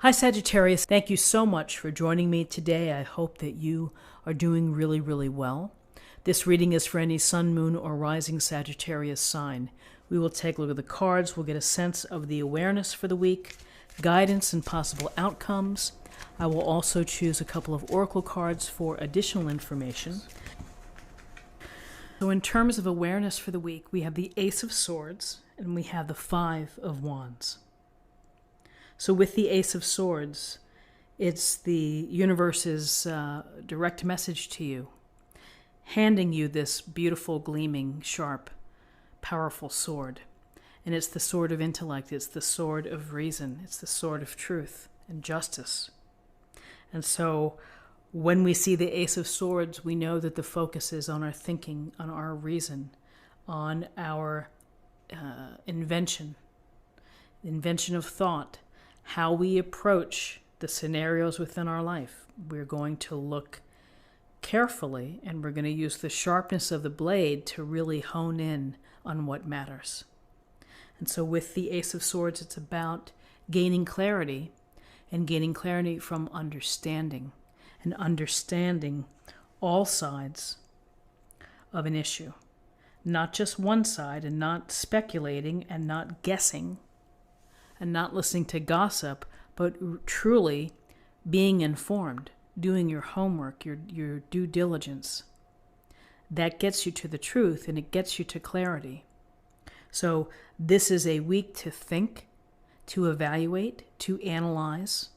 Hi Sagittarius, thank you so much for joining me today. I hope that you are doing really, really well. This reading is for any sun, moon, or rising Sagittarius sign. We will take a look at the cards, we'll get a sense of the awareness for the week, guidance and possible outcomes. I will also choose a couple of oracle cards for additional information. So in terms of awareness for the week, we have the Ace of Swords and we have the Five of Wands. So with the Ace of Swords, it's the universe's direct message to you, handing you this beautiful, gleaming, sharp, powerful sword. And it's the sword of intellect, it's the sword of reason, it's the sword of truth and justice. And so when we see the Ace of Swords, we know that the focus is on our thinking, on our reason, on our invention of thought, how we approach the scenarios within our life. We're going to look carefully and we're going to use the sharpness of the blade to really hone in on what matters. And so with the Ace of Swords, it's about gaining clarity, and gaining clarity from understanding, and understanding all sides of an issue. Not just one side, and not speculating and not guessing and not listening to gossip, but truly being informed, doing your homework, your due diligence. That gets you to the truth and it gets you to clarity. So this is a week to think, to evaluate, to analyze,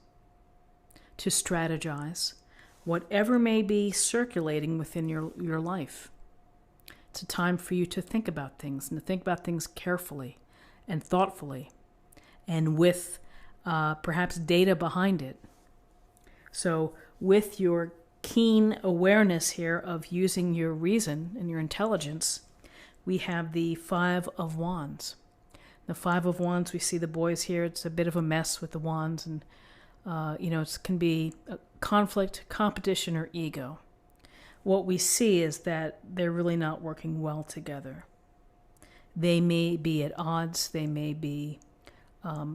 to strategize, whatever may be circulating within your life. It's a time for you to think about things, and to think about things carefully and thoughtfully, and with perhaps data behind it. So with your keen awareness here of using your reason and your intelligence, we have the Five of Wands. The Five of Wands, we see the boys here. It's a bit of a mess with the wands, and it can be a conflict, competition, or ego. What we see is that they're really not working well together. They may be at odds. They may be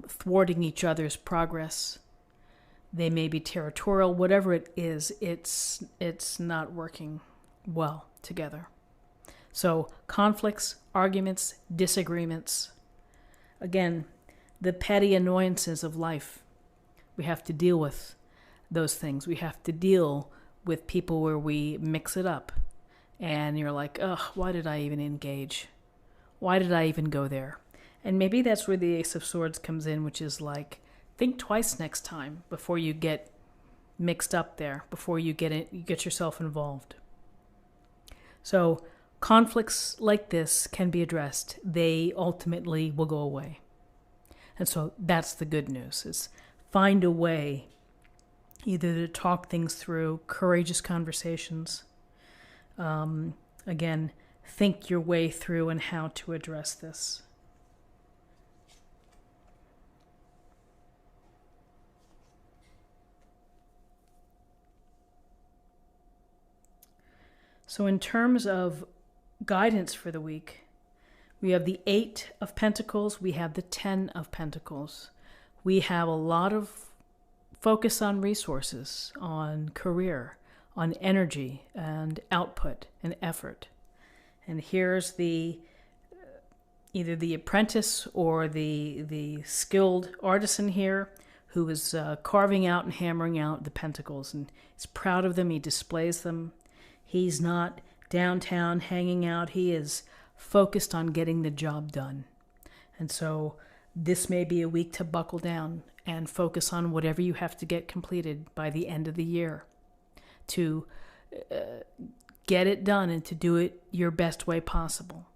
thwarting each other's progress. They may be territorial. Whatever it is, it's not working well together. So conflicts, arguments, disagreements. Again, the petty annoyances of life. We have to deal with those things. We have to deal with people where we mix it up. And you're like, ugh, why did I even engage? Why did I even go there? And maybe that's where the Ace of Swords comes in, which is like, think twice next time before you get mixed up there, before you get yourself involved. So conflicts like this can be addressed. They ultimately will go away. And so that's the good news, is find a way either to talk things through, courageous conversations. Again, think your way through and how to address this. So in terms of guidance for the week, we have the Eight of Pentacles, we have the Ten of Pentacles. We have a lot of focus on resources, on career, on energy and output and effort. And here's either the apprentice or the skilled artisan here who is carving out and hammering out the pentacles, and he's proud of them, he displays them. He's not downtown hanging out. He is focused on getting the job done. And so this may be a week to buckle down and focus on whatever you have to get completed by the end of the year, to get it done and to do it your best way possible.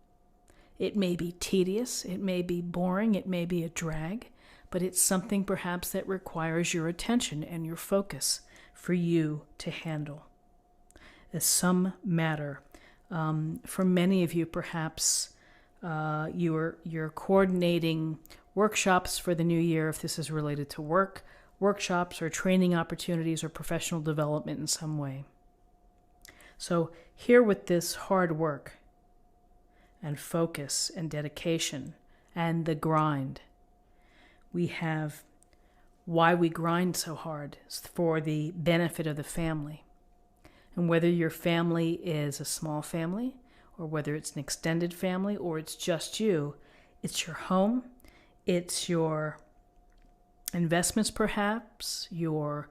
It may be tedious, it may be boring, it may be a drag, but it's something perhaps that requires your attention and your focus for you to handle. As some matter. For many of you, perhaps you're coordinating workshops for the new year, if this is related to work, workshops or training opportunities or professional development in some way. So here with this hard work and focus and dedication and the grind, we have why we grind so hard is for the benefit of the family. And whether your family is a small family, or whether it's an extended family, or it's just you, it's your home, it's your investments perhaps, your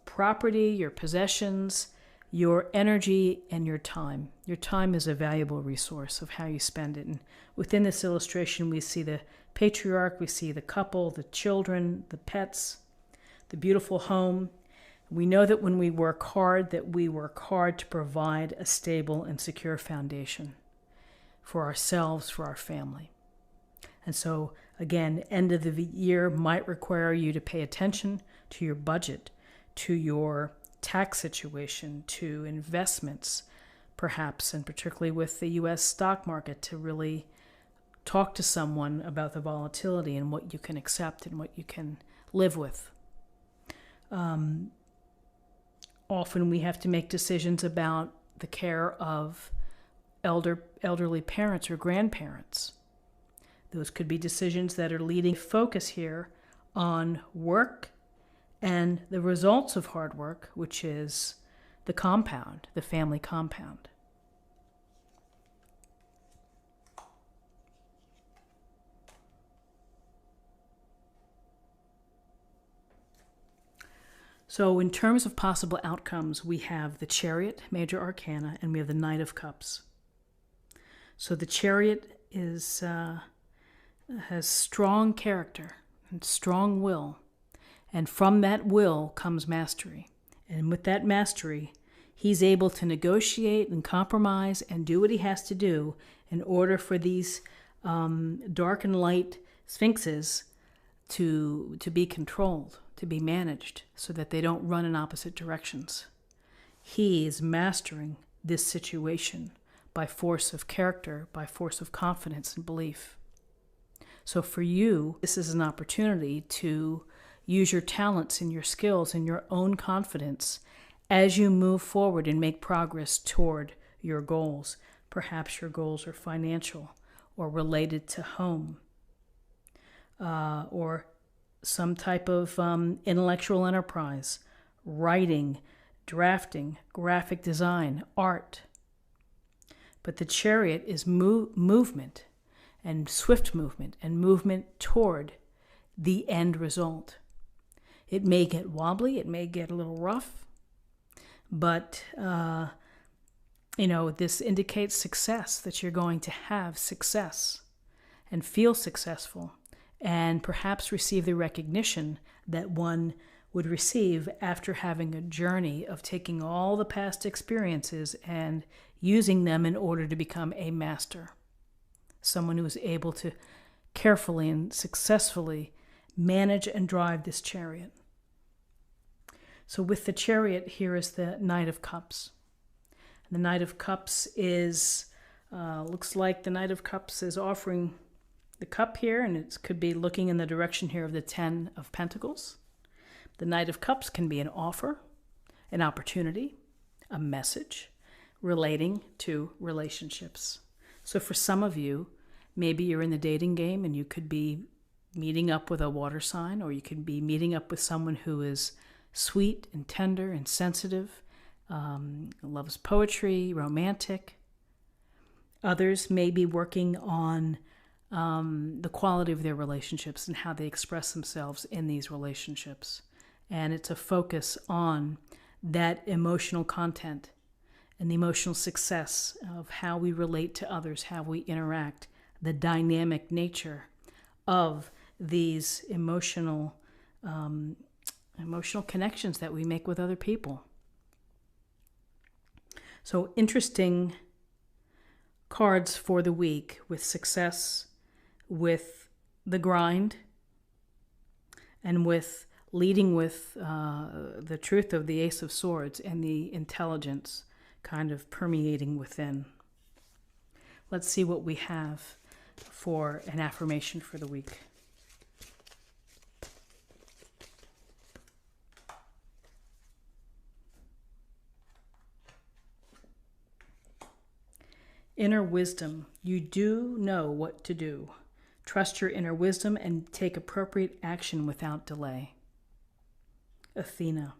property, your possessions, your energy, and your time. Your time is a valuable resource of how you spend it. And within this illustration, we see the patriarch, we see the couple, the children, the pets, the beautiful home. We know that when we work hard, that we work hard to provide a stable and secure foundation for ourselves, for our family. And so, again, end of the year might require you to pay attention to your budget, to your tax situation, to investments, perhaps, and particularly with the U.S. stock market, to really talk to someone about the volatility and what you can accept and what you can live with. Often we have to make decisions about the care of elderly parents or grandparents. Those could be decisions that are leading focus here on work and the results of hard work, which is the compound, the family compound. So in terms of possible outcomes, we have the Chariot, major arcana, and we have the Knight of Cups. So the Chariot has strong character and strong will, and from that will comes mastery. And with that mastery, he's able to negotiate and compromise and do what he has to do in order for these dark and light sphinxes to be controlled, to be managed, so that they don't run in opposite directions. He is mastering this situation by force of character, by force of confidence and belief. So for you, this is an opportunity to use your talents and your skills and your own confidence as you move forward and make progress toward your goals. Perhaps your goals are financial or related to home, or some type of intellectual enterprise, writing, drafting, graphic design, art. But the Chariot is movement, and swift movement, and movement toward the end result. It may get wobbly, it may get a little rough, but this indicates success, that you're going to have success and feel successful, and perhaps receive the recognition that one would receive after having a journey of taking all the past experiences and using them in order to become a master. Someone who is able to carefully and successfully manage and drive this Chariot. So with the Chariot, here is the Knight of Cups. The Knight of Cups is, looks like the Knight of Cups is offering the cup here, and it could be looking in the direction here of the Ten of Pentacles. The Knight of Cups can be an offer, an opportunity, a message relating to relationships. So for some of you, maybe you're in the dating game and you could be meeting up with a water sign, or you could be meeting up with someone who is sweet and tender and sensitive, loves poetry, romantic. Others may be working on the quality of their relationships and how they express themselves in these relationships. And it's a focus on that emotional content and the emotional success of how we relate to others, how we interact, the dynamic nature of these emotional connections that we make with other people. So interesting cards for the week, with success, with the grind, and with leading with the truth of the Ace of Swords and the intelligence kind of permeating within. Let's see what we have for an affirmation for the week. Inner wisdom. You do know what to do. Trust your inner wisdom and take appropriate action without delay. Athena.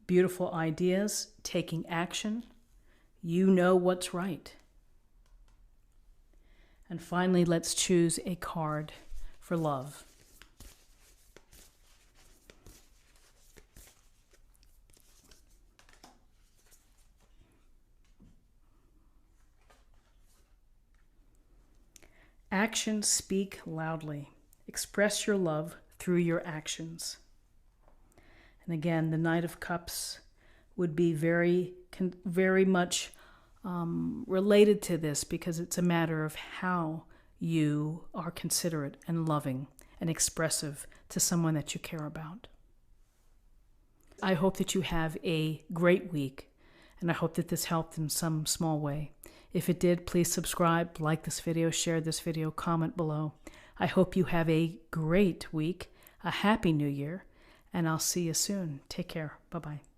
Beautiful ideas, taking action. You know what's right. And finally, let's choose a card for love. Actions speak loudly. Express your love through your actions. And again, the Knight of Cups would be very much related to this, because it's a matter of how you are considerate and loving and expressive to someone that you care about. I hope that you have a great week, and I hope that this helped in some small way. If it did, please subscribe, like this video, share this video, comment below. I hope you have a great week, a happy new year, and I'll see you soon. Take care. Bye-bye.